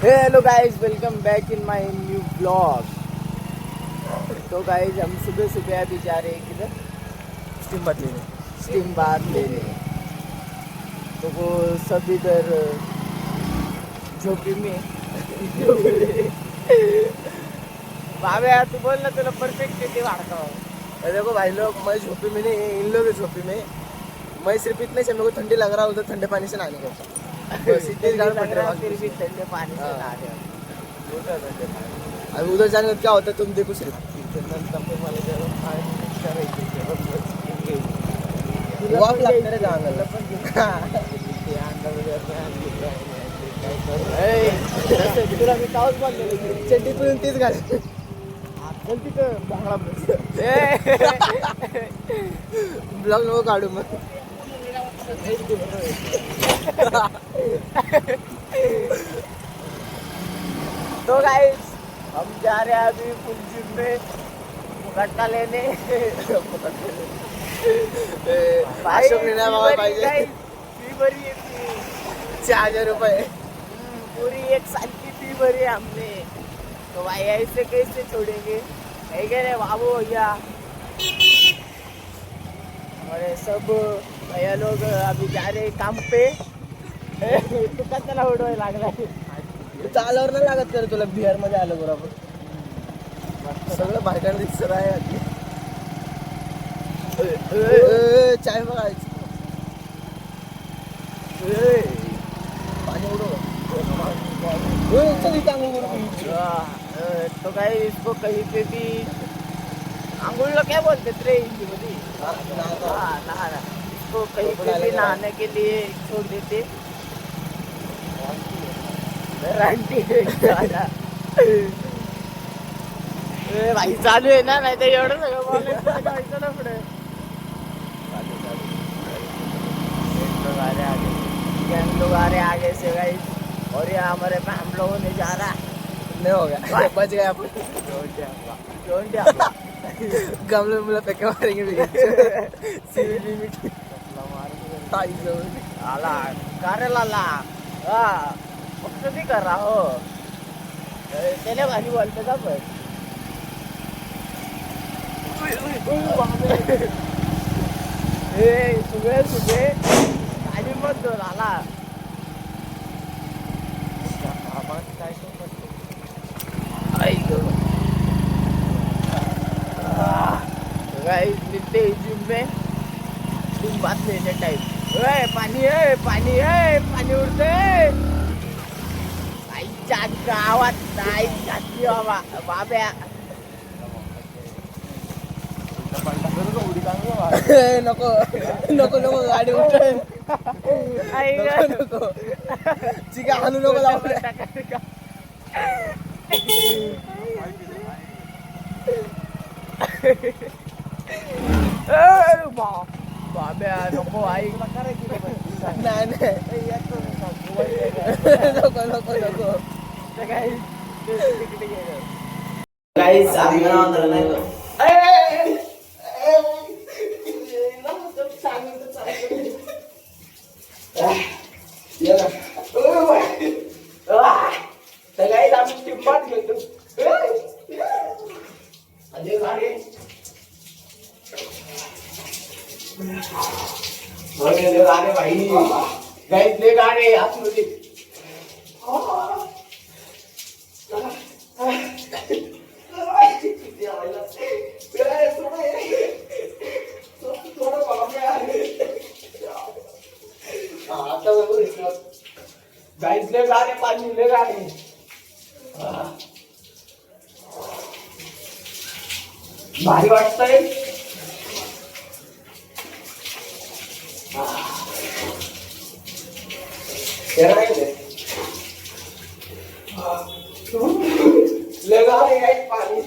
Hello guys, welcome back in my new blog. तो guys हम सुबह सुबह अभी जा रहे हैं किधर? स्टीम बात लेने। तो वो सब इधर झोपड़ी में बाबे यार तू बोल ना, तुला परफेक्ट किती वाढता। देखो भाई लोग, मैं झोपड़ी में नहीं, इन लोग झोपड़ी में। मैं सिर्फ इतने से, मेरे को ठंडी लग रहा है, उधर ठंडे पानी से नहाने को। बस इतने गाड़ पड़ रहा है, फिर भी ठंडे पानी से नहा रहे हो। अब उधर जाने का क्या होता है तुम देखो सिर्फ। वाफ लागते रे अंगाला. तुला मी कावच बोललेलो की चड्डी पण तीच घाल. गलती तर भांगडा ब्लॉग नको काढू मग. तो गाइस हम जा रहे हैं अभी फुल जिम में गट्टा लेने। अशोक ने मामा पाहिजे फी भरी है, फी 4000 रुपये. पूरी 1 साल की फी भरी है हमने। तो भाई ऐसे कैसे छोड़ेंगे? है क्या रे बाबू भैया? हमारे सब भैया लोग अभी जा रहे हैं काम पे। तू कशाला उडवायला लागला? चालावर नाही लागत कर तुला. बिहार मध्ये आलं बरोबर. सगळं बाहेर दिसत आहे. चाय बघायची. पाणी उडव. तो भाई इसको कहीं पे भी आंगुल क्या बोलते थे हिंदी में? नहाना। इसको कहीं पे भी नहाने के लिए छोड़ देते। भाई चालू आहे ना, नाही तर एवढं सगळं बोलायचं ना पुढे. लोग आ रहे आगे से गाइस, और ये हमारे पे हम लोगों ने जा रहा नहीं हो गया. बच गए अपन. गमले में फेंके मारेंगे. सिविल लिमिट आला कार्याला फक्त नाही कर रहा हो. त्याला भारी बोलते का पण. सुबह सुबह गाडी मत दोन आला. गाइस मिलते हैं जिम में तुम बात लेने टाइम. पाणी है, पाणी है, पाणी उडते. आईच्या गावात नाही जाती बाबा बाब्या. नको नको नको गाडी उठेल. नको चिका हाणू नको लावल्या. बाब्या नको. आई नाही नको नको नको. गाइस गाणे भाई गाइस ले गाणे आतमध्ये. गाइस ले गाणे, पाणी ले गाणे. भारी वाटतंय. ले गाणे गाइस, पाणी.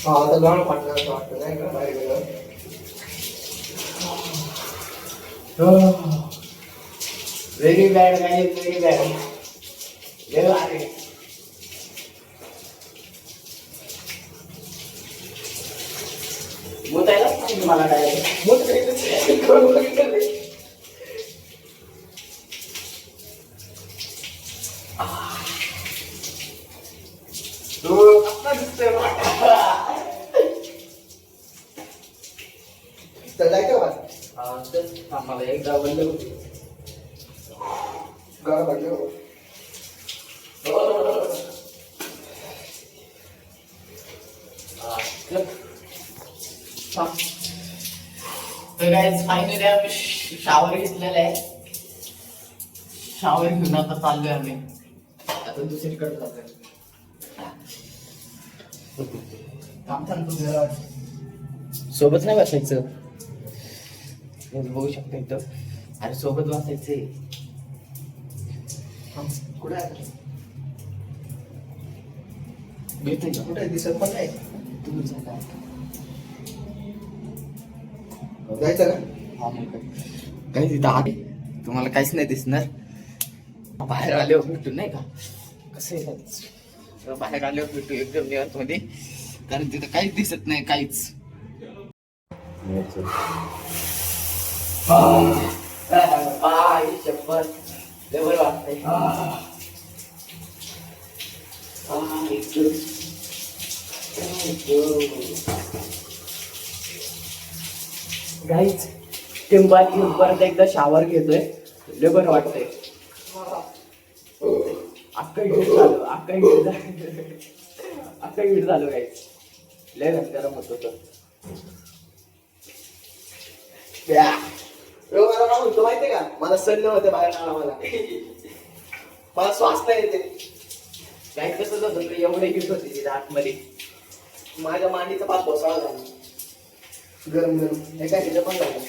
आता गाणं पाठवायचं वाटतं नाही का बाहेर गेलं. Very bad guys, very bad. ले गाणे. मुतायलाच नाही मला डायरेक्ट. मोठं काही करून बघितलं नाही. तो कसला दिसतोय मला. चढायचं का? तेच आम्हाला एकदा बंद होती. गाणं म्हटलं. तर गाईज फायनली आम्ही शावर घेतलेला आहे. शावर घेऊन आता चाललोय आम्ही. आता दुसरीकडे जातोय. सोबत नाही बसायचं. बघू शकतो इथं. अरे सोबत बसायचंय. कुठे आहे? भेटतोय का? कुठे दिसत पण नाही. तुम्ही सांगा. जायचं का? हा मग काही तिथं आहे तुम्हाला काहीच नाही दिसणार. बाहेर आल्यावर भेटू नाही का कसं आहे. बाहेर आल्यावर भेटू एकदम निवांत मध्ये. कारण तिथं काहीच दिसत नाही काहीच. शपथ लय बरं वाटतंय. गाईच टिंबात घेऊन परत एकदा शावर घेतोय. लय बरं वाटतंय. अक्का हिट झालं गाईच. लय गरम होत होतं. मला म्हणतो माहितीये का, मला सण होते बाहेर आला. मला श्वास नाही येते. काय कसं होतं एवढे हिट होते तिथे आतमध्ये. माझ्या मांडीचा पाच कोसळा झाला. गरम गरम एका ह्याच्या पण झालं.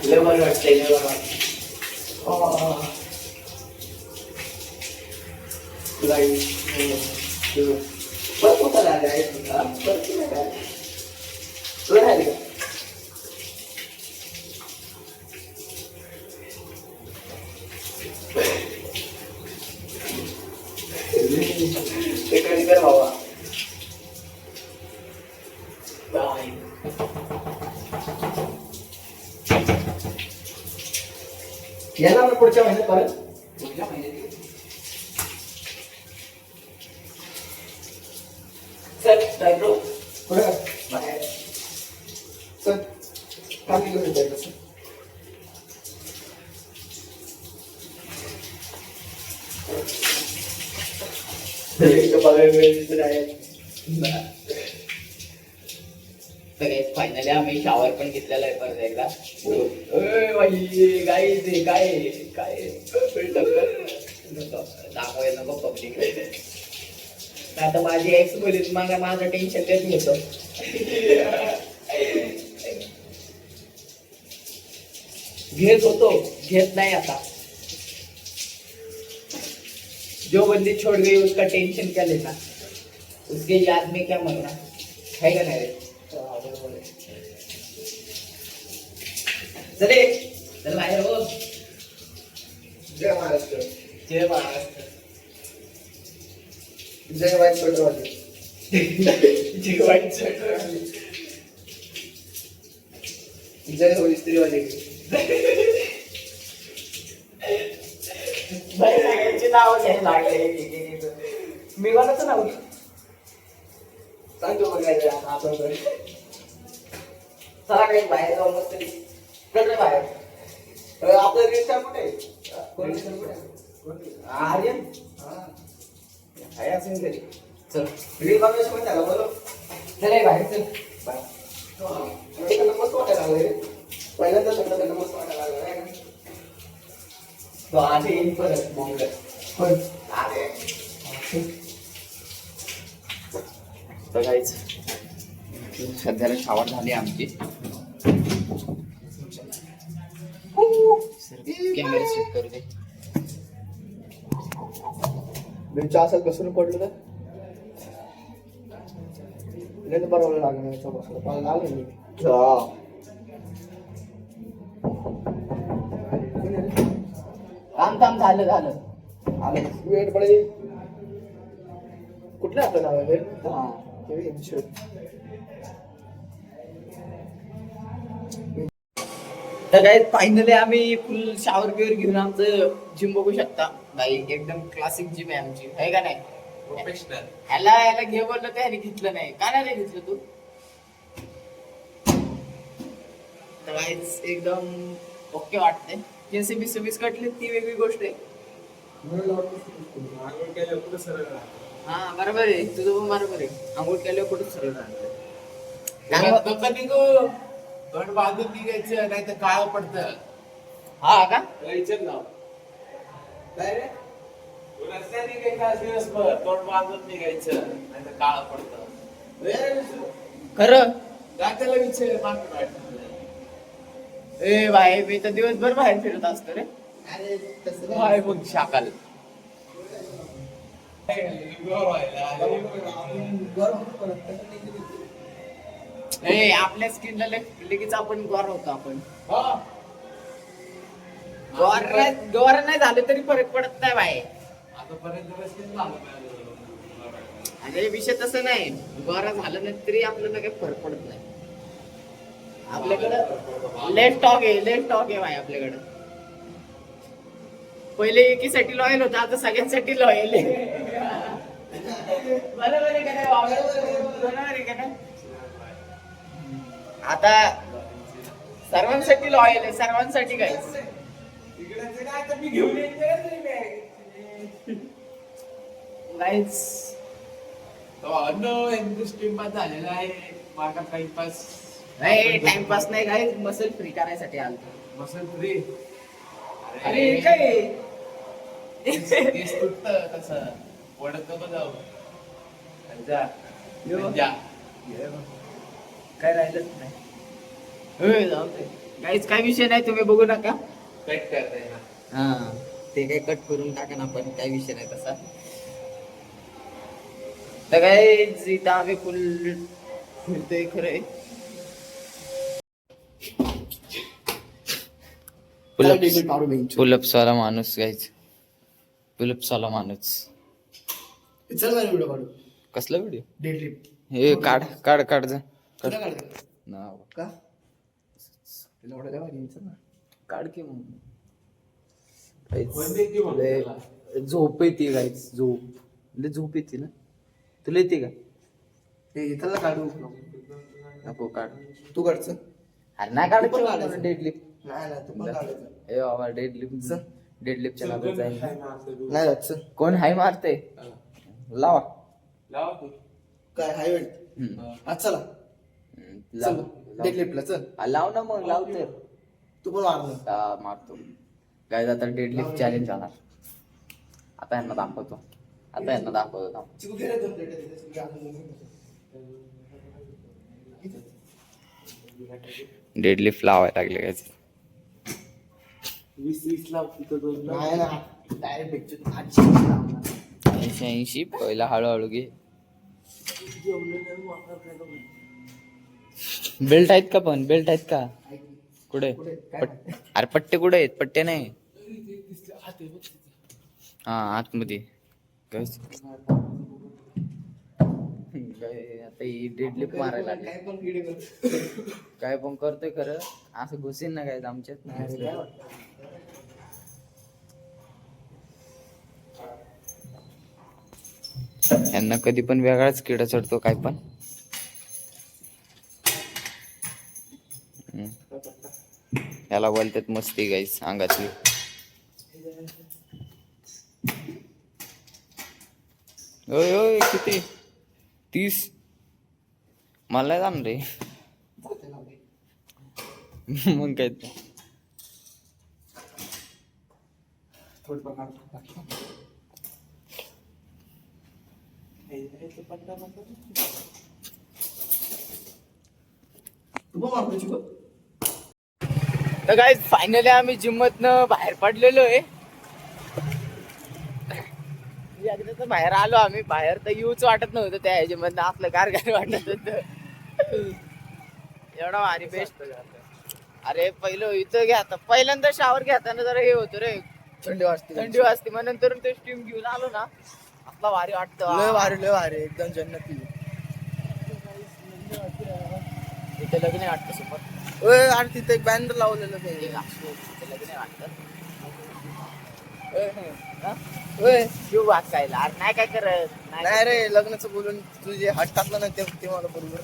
लय बरं वाटतंय. लय बरं वाटतंय. परत कुठं लागलं आहे? परत नाही काय तुला राहिली का? ते कधी कर बाबा. येणार ना पुढच्या महिन्यात परत. पुढच्या महिन्यात चल काय ब्रो कुठं बाहेर. चल खाली घेऊन जायचं. फायनली आम्ही शावर पण घेतलेला आहे परत एकदा. गाई काय काय दाखवाय नको पब्लिक. आता माझी एक्स बोलीत मला माझं टेन्शन देत होतं. घेत होतो घेत नाही आता. जो बंदी छोड़ गई उसका टेंशन क्या लेना. उसके याद में क्या मरना है का नाही रे. चले चल बाहेर हो. जय महाराष्ट्र. जय महाराष्ट्र. जय वाईट स्वेटरवाली. जय वाईट स्वेटरवाली. जय हो इस्त्रीवाली. सगळ्यांची नाव घ्यायला लागले. मी कोणाचं नाव सांगतो बघायचं आपण घरी. चला काही बाहेर जाऊन मस्त कसं बाहेर. आपलं रिस्टार कुठे आहे? कोण रिस्टार कुठे आहे? आर्यन आहे असेल घरी. चल रील बनवायचं पण त्याला बरोबर. चल बाहेर चल. त्यांना मस्त वाटायला लागलं रे. पहिल्यांदा सगळं त्यांना मस्त वाटायला लागलं नाही का? तो आधी येईल परत बोंग. पण बघायच सध्याला शावर झाली आमची. कॅमेरा सेट करू दे. बेंच असं घसरून पडलं तर नाही बरोबर लागलं याचा बसलं मला लागलं मी. थांब थांब झालं झालं आलं. वेट पडे कुठलं आपलं नाव आहे हा. तर काय फायनली आम्ही फुल शावर बिवर घेऊन आमचं जिम बघू शकता भाई. एकदम क्लासिक जिम आहे आमची, आहे का नाही? प्रोफेशनल. ह्याला घे बोललो त्याने घेतलं नाही. का नाही घेतलं तू? तर काहीच एकदम ओके वाटते. केसे बिस कटले ती वेगळी गोष्ट आहे. आंघोळ केल्यावर कुठं सरळ राहतं. हा बरोबर आहे, तुझं पण बरोबर आहे. आंघोळ केल्यावर कुठं सरळ राहतं. घरात नको निघू. तोंड बांधून निघायचं, नाही तर काळं पडतं. हा का? विचार लाव. काय रे? तू रस्त्याने निघायचं दिवसभर, तोंड बांधून निघायचं, नाही तर काळं पडतं. खरं? त्याला विचार मागं वाटतं. ए भाई मी तर दिवसभर बाहेर फिरत असतो रे. अरे तसं काय मग शाकाल. ए आपल्या स्किनला लगेच आपण गोर होतो आपण. गोर नाही झालं तरी फरक पडत नाही भाई. आणि विषय तसं नाही, गोरा झालं नाही तरी आपल्याला काही फरक पडत नाही. आपल्याकडं लेट टॉक आहे भाई आपल्याकडं. पहिले एकीसाठी लॉयल होता, आता सगळ्यांसाठी लॉयल आहे. बरोबर आहे का नाही? बरोबर आहे का नाही? आता सर्वांसाठी लॉयल आहे, सर्वांसाठी काय. मी घेऊन गाईज स्ट्रीम झालेला आहे. माझा टाइमपास नाही, टाइमपास नाही गाईज, मसल फ्री करायसाठी आलतो. Muscle free. अरे काय तेच तुटतं तसं पडत बजाव. काय राहिलंच नाही. जाऊ दे गाईज, काय विषय नाही, तुम्ही बघू नका. कट करताय ना. हा ते काय कट करून टाका ना, पण काही विषय नाही तसा. तर काय इथं आम्ही फुल फिरतोय खरंय. पुलप्स वाला माणूस गायच, पुलप्स वाला माणूस. चल मला व्हिडिओ काढू. कसला व्हिडिओ? डेडलिफ्ट हे काढ जा. तुला काढ नाव का तुला ऑर्डर द्यावा घ्यायचं ना. काढ की मग. कोणते की म्हणतो लय त्याला? झोप येते गायच, झोप येते ना. तुला येते का? हे त्याला काढू नको काढ. तू काढचं. अरे नाही तू पण काढायचं काढायचं. डेडलिफ्ट. नाही नाही तू पण काढायचं. ए बाबा डेडलिफ्टच्या नादात जाईल. नाही जायचं. कोण हाय मारते? लावा. लावा तू. काय हायवेट आज चला चल डेडलिफ्टला चल. लाव ना मग, लावते. तू पण मारलं. मारतो काय. आता डेडलिफ्ट चॅलेंज जाणार. आता यांना दाखवतो थांब. चिकू घे रे 2 प्लेट तिथे. डेडलिफ्ट लावायला लागले काय. 20 लाव तिथं 2 लाव. नाही ना डायरेक्ट 80 80 पहिला हळूहळू घे. बेल्ट आहेत का? पण बेल्ट आहेत का? कुठे? अरे पट्टे कुठे आहेत? पट्टे नाही. हा आतमध्ये काय आता ही डेडलिफ्ट मारायला लागली. काय पण व्हिडिओ कर. काय पण करतोय खरं, असं घुसीन ना काय आमच्यात. यांना कधी पण वेगळाच किडा चढतो काय पण. याला बोलतात मस्ती गाईस अंगातली. ओय ओय किती? 30. मला जाण रे. मग काय ते. तर काय फायनली आम्ही जिम मधनं बाहेर पडलेलो आहे. एकदा तर बाहेर आलो आम्ही. बाहेर तर येऊच वाटत नव्हतं त्या ह्याच्यामधनं. आपलं गार वाटत होत. एवढा भारी बेस्ट. अरे पहिलं इथं घ्या, पहिल्यांदा शावर घेताना जरा हे होतं रे, थंडी वाजते. थंडी वाजते. मग नंतर ते स्टीम घेऊन आलो ना, आपला भारी वाटतं. लय भारी एकदम जन्नती. इथे लग्न आहे वाटतं समोर. ओय अरे तिथे एक बॅनर लावलेलं ते. इथे लग्न आहे वाटतं. हा? ओय शिव वाचायला अरे नाही काय करत नाही रे, लग्नाचं बोलून तू जे हात टाकलं ना ते मला बरोबर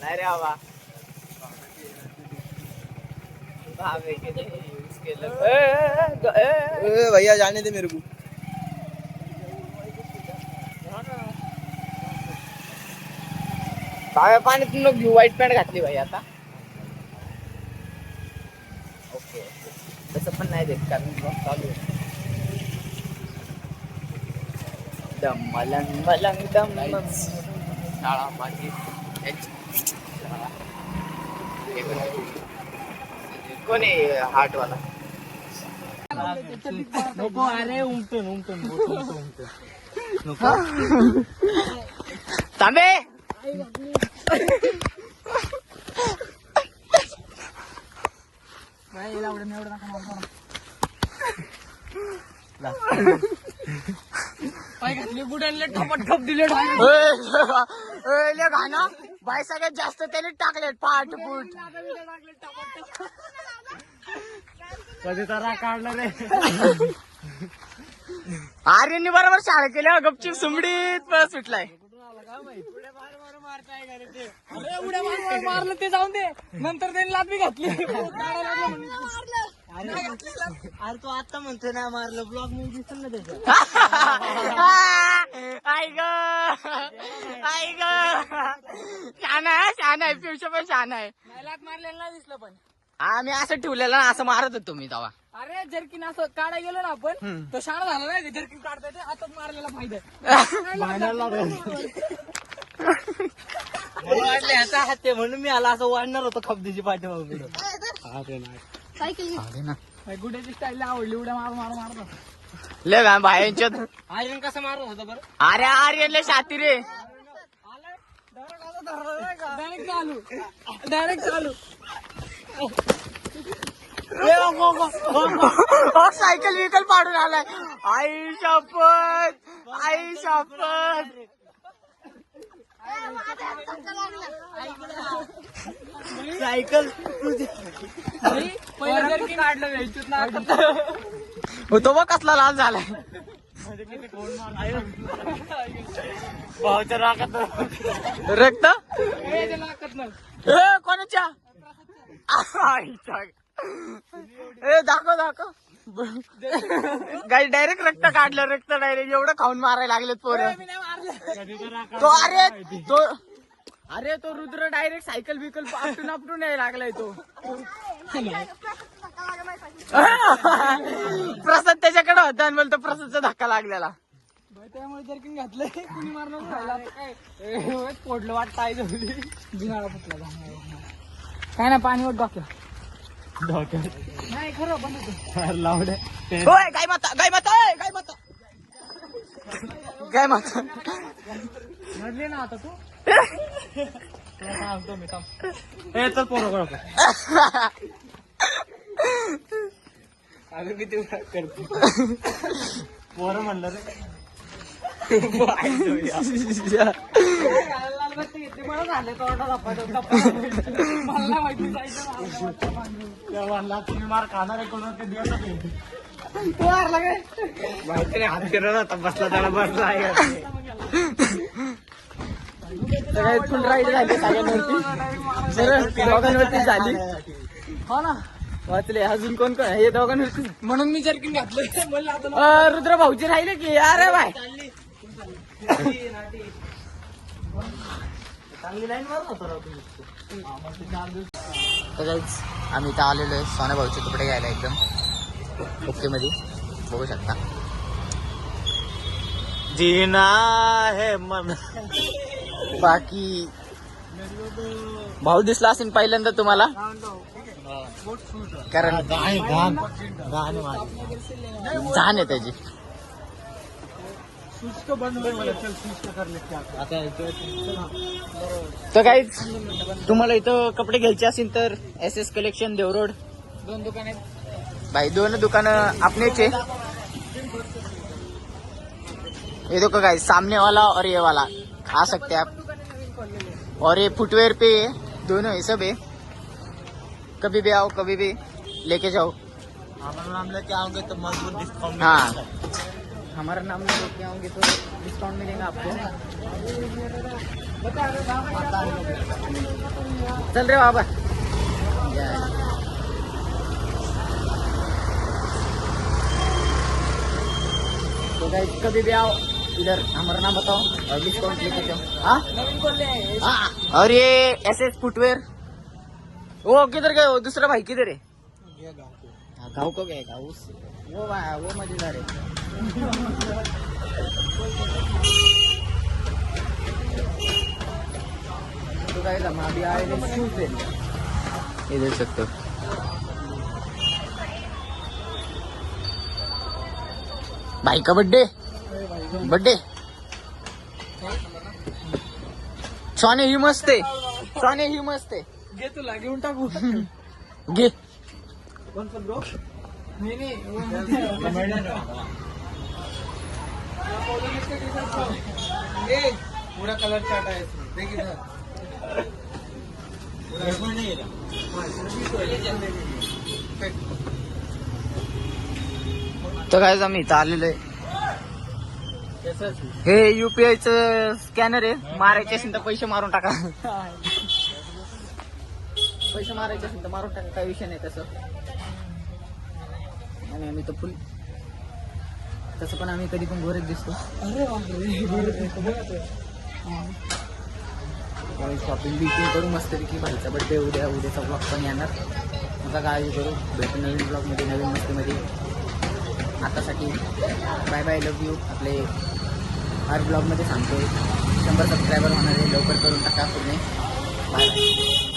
नाही रे बाबा. भावे केलं, use केलं. ओय भैया जाने दे मेरे को. भाव्या पाण्यात नको घेऊ. व्हाईट पॅन्ट घातली भाई आता. ओके तसं पण नाही देत कारण ब्लॉग चालू आहे. दम मलंग मलंग दम शाळा माझी कोणी हार्टवाला नको अरे उमटून तांबे पाय घातले बुडायला टपट खप दिले. घाना बाय सगळ्यात जास्त त्याने टाकले पाट फूट. कधी तर काढला रे. आर्यननी बरोबर शाळा केल्या गपचीप सुमडीत सुटलाय. अरे उड्या मारलं ते जाऊन दे. नंतर त्यांनी लादवी घातली. अरे तो आता म्हणतोय ना मारलं. ब्लॉग मध्ये दिसल ना त्याच्या. आई ग छान आहे छान आहे. फ्युचर पण छान आहे. लात मारलेलं नाही दिसलं पण. आम्ही असं ठेवलेलं ना, असं मारत होतो मी तेव्हा. अरे जर्किन असं काढा गेलो ना आपण तो शाळा झाला नाही. जर्किन काढता येते हातात मारलेला फायदा. वाढले ह्याचा हात ते म्हणून मी आला असं वाढणार होतो खपदीची पाठीमागे. गुड्याची स्टाईल आवडली. उड्या मारतो. ले का बायांच्यात. आर्यन कसं मारत होता बरं. अरे आर्यनले शाती रे. डायरेक्ट चालू. सायकल विकल पाडून आलाय. आई शपथ सायकल पहिलं जर्किन काढलं तो बघ कसला लाल झालाय. रक्त कोणाच्या दाखव गाई डायरेक्ट रक्त काढलं. रक्त डायरेक्ट एवढं खाऊन मारायला लागलेत पोरं. अरे तो रुद्र डायरेक्ट सायकल बिकल आपटून यायला लागलाय तो. प्रसाद त्याच्याकडे होता आणि बोलतो प्रसादचा धक्का लागलेला. त्यामुळे जर्किन घातलंय. कुणी मारणार पोडलं वाट टाय झाली. जिनाळा फुटला. काय ना पाणी वाट डॉक्टर नाही खरं बंद लावडे. गाय माता म्हणले ना आता तू. सांगतो मी थांब. तर पोरं अगं किती करते पोरं म्हणलं रे. मला झाले मला माहिती तुम्ही मार खाणार आहे कोणा ते दिवस मारला काय माहिती नाही. हात फिरवला होता बसला त्याला बसला आहे. फुल राईड झाली सगळ्यांवरती. दोघांवरती झाली. हो ना वाचले. अजून कोण कोण हे दोघांवरती. म्हणून मी जर्किन घातलं. रुद्र भाऊजी राहिले की. अरे बाय चांगली लाईन मारत होतो. आम्ही इथं आलेलो आहे सोन्या भाऊचे कपडे घ्यायला एकदम ओके मध्ये बघू शकता. जीना है मन. बाकी भाऊ दिसला असेल पहिल्यांदा तुम्हाला कारण जाण आहे त्याची. तर काही तुम्हाला इथं कपडे घ्यायचे असेल तर SS कलेक्शन देवरोड 2 दुकान आहेत. भाई दोनों दुकान अपने चे। ये देखो गाइस, सामने वाला और ये वाला आ सकते हैं आप। और ये फुटवेयर पे है, दोनों ये सब है। कभी भी आओ, कभी भी लेके जाओ। हमारा नाम लेके आओगे तो मजबूत डिस्काउंट। हाँ, हमारा नाम लेके आओगे तो डिस्काउंट मिलेगा आपको। चल रहे हो बाबा। तो गाइस कभी भी आओ इधर, हमारा नाम बताओ और डिस्काउंट लेके जाओ। हाँ नवीन खोलले आहे. हाँ। और ये SS फुटवेयर, वो किधर गए? वो दूसरा भाई किधर है? हाँ, गाँव को गए, गाँव वो मजेदार है। तो गाइस हम अभी आए हैं शूज लेने, ये देख सकते हो। भाई का बर्थडे सोने ही मस्त आहे घे तुला घेऊन टाकू. घे। नाही पूरा कलर चार्ट है इसमें, देखिए सर। इसमें नहीं है। तर काय आम्ही इथं आलेलो आहे. हे UPI च स्कॅनर आहे, मारायचे असेल तर पैसे मारून टाका. पैसे मारायचे असेल तर मारून टाका, काही विषय नाही तसं. आणि आम्ही तर फुल तसं पण आम्ही कधी पण गोरेच दिसतो. अरे बापरे. शॉपिंग बिपिंग करू मस्तपैकी. भाईचा बड्डे उद्याचा ब्लॉग पण येणार. नका काळजी करू, भेटू नवीन ब्लॉगमध्ये, नवीन मस्तीमध्ये. आतासाठी बाय बाय, लव्ह यू. आपले हर ब्लॉगमध्ये सांगतोय 100 सबस्क्रायबर होणार आहे, लवकर करून टाका. पुढे बाय बाय.